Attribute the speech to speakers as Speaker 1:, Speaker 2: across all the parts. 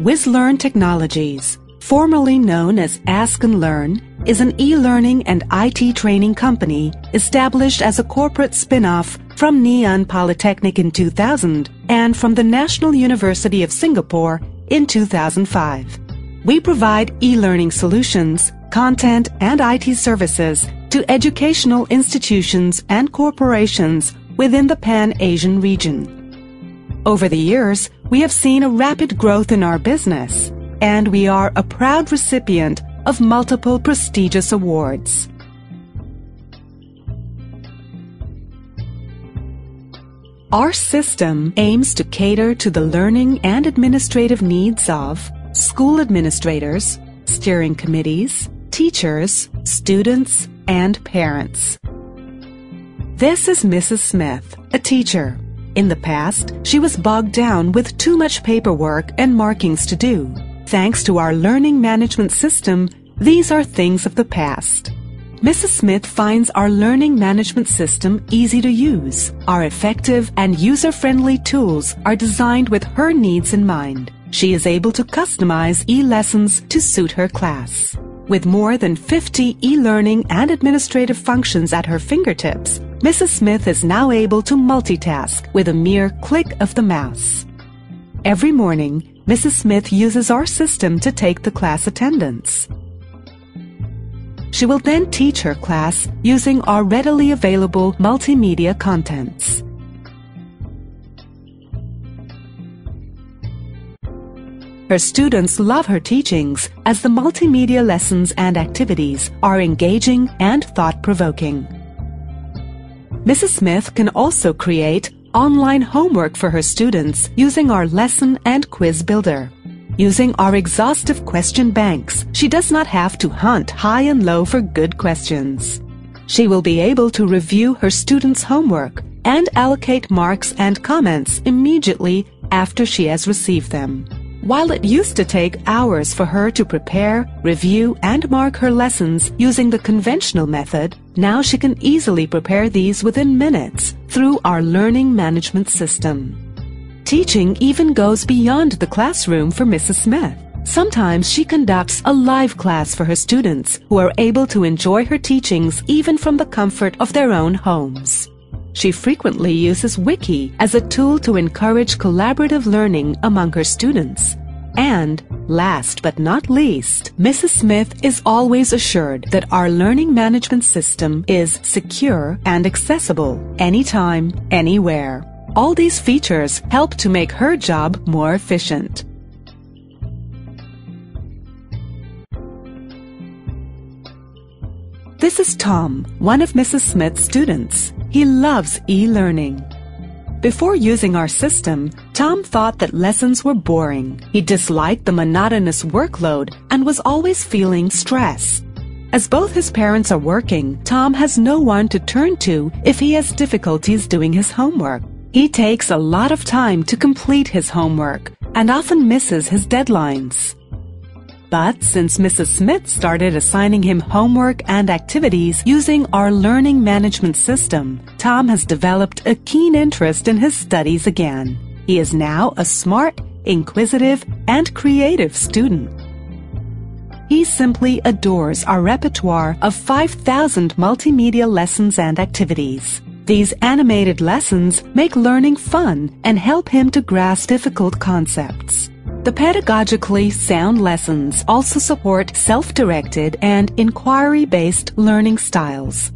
Speaker 1: WizLearn Technologies, formerly known as AsknLearn, is an e-learning and IT training company established as a corporate spin-off from Ngee Polytechnic in 2000 and from the National University of Singapore in 2005. We provide e-learning solutions, content, and IT services to educational institutions and corporations within the Pan-Asian region. Over the years, we have seen a rapid growth in our business, and we are a proud recipient of multiple prestigious awards. Our system aims to cater to the learning and administrative needs of school administrators, steering committees, teachers, students, and parents. This is Mrs. Smith, a teacher. In the past, she was bogged down with too much paperwork and markings to do. Thanks to our learning management system, these are things of the past. Mrs. Smith finds our learning management system easy to use. Our effective and user-friendly tools are designed with her needs in mind. She is able to customize e-lessons to suit her class. With more than 50 e-learning and administrative functions at her fingertips, Mrs. Smith is now able to multitask with a mere click of the mouse. Every morning, Mrs. Smith uses our system to take the class attendance. She will then teach her class using our readily available multimedia contents. Her students love her teachings as the multimedia lessons and activities are engaging and thought-provoking. Mrs. Smith can also create online homework for her students using our lesson and quiz builder. Using our exhaustive question banks, she does not have to hunt high and low for good questions. She will be able to review her students' homework and allocate marks and comments immediately after she has received them. While it used to take hours for her to prepare, review, and mark her lessons using the conventional method, now she can easily prepare these within minutes through our learning management system. Teaching even goes beyond the classroom for Mrs. Smith. Sometimes she conducts a live class for her students who are able to enjoy her teachings even from the comfort of their own homes. She frequently uses Wiki as a tool to encourage collaborative learning among her students. And, last but not least, Mrs. Smith is always assured that our learning management system is secure and accessible anytime, anywhere. All these features help to make her job more efficient. This is Tom, one of Mrs. Smith's students. He loves e-learning. Before using our system, Tom thought that lessons were boring. He disliked the monotonous workload and was always feeling stressed. As both his parents are working, Tom has no one to turn to if he has difficulties doing his homework. He takes a lot of time to complete his homework and often misses his deadlines. But since Mrs. Smith started assigning him homework and activities using our learning management system, Tom has developed a keen interest in his studies again. He is now a smart, inquisitive, and creative student. He simply adores our repertoire of 5,000 multimedia lessons and activities. These animated lessons make learning fun and help him to grasp difficult concepts. The pedagogically sound lessons also support self-directed and inquiry-based learning styles.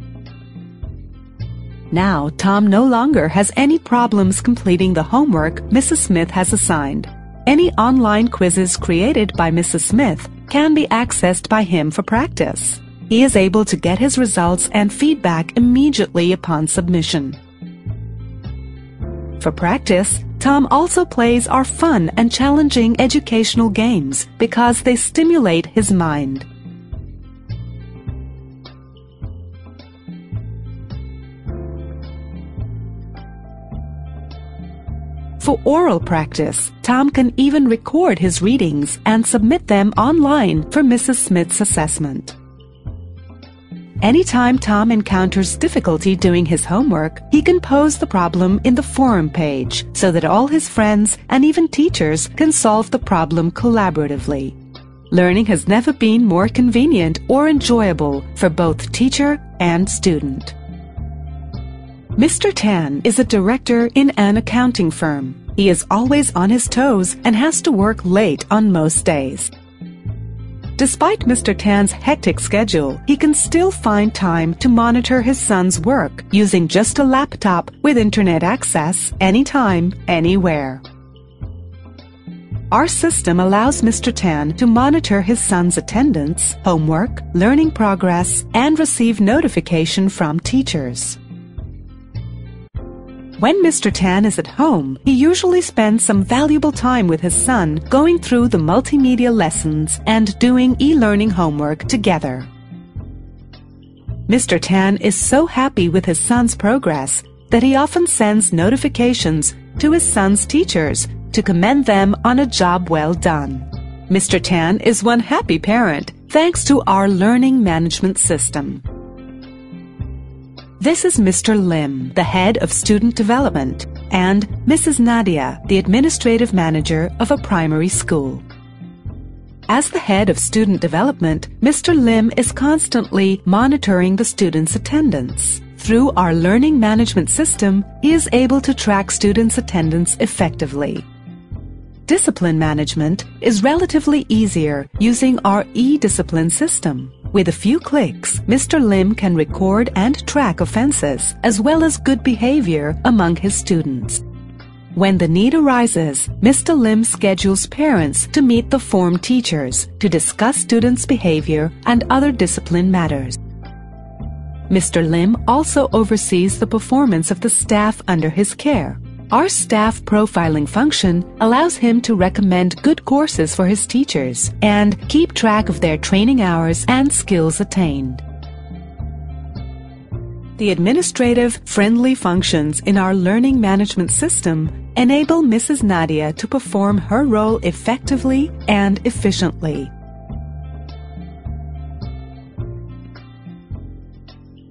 Speaker 1: Now, Tom no longer has any problems completing the homework Mrs. Smith has assigned. Any online quizzes created by Mrs. Smith can be accessed by him for practice. He is able to get his results and feedback immediately upon submission. For practice, Tom also plays our fun and challenging educational games because they stimulate his mind. For oral practice, Tom can even record his readings and submit them online for Mrs. Smith's assessment. Anytime Tom encounters difficulty doing his homework, he can pose the problem in the forum page so that all his friends and even teachers can solve the problem collaboratively. Learning has never been more convenient or enjoyable for both teacher and student. Mr. Tan is a director in an accounting firm. He is always on his toes and has to work late on most days. Despite Mr. Tan's hectic schedule, he can still find time to monitor his son's work using just a laptop with internet access anytime, anywhere. Our system allows Mr. Tan to monitor his son's attendance, homework, learning progress, and receive notification from teachers. When Mr. Tan is at home, he usually spends some valuable time with his son going through the multimedia lessons and doing e-learning homework together. Mr. Tan is so happy with his son's progress that he often sends notifications to his son's teachers to commend them on a job well done. Mr. Tan is one happy parent thanks to our learning management system. This is Mr. Lim, the head of student development, and Mrs. Nadia, the administrative manager of a primary school. As the head of student development, Mr. Lim is constantly monitoring the students' attendance. Through our learning management system, he is able to track students' attendance effectively. Discipline management is relatively easier using our e-discipline system. With a few clicks, Mr. Lim can record and track offenses as well as good behavior among his students. When the need arises, Mr. Lim schedules parents to meet the form teachers to discuss students' behavior and other discipline matters. Mr. Lim also oversees the performance of the staff under his care. Our staff profiling function allows him to recommend good courses for his teachers and keep track of their training hours and skills attained. The administrative, friendly functions in our learning management system enable Mrs. Nadia to perform her role effectively and efficiently.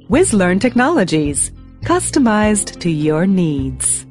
Speaker 1: WizLearn Technologies, customized to your needs.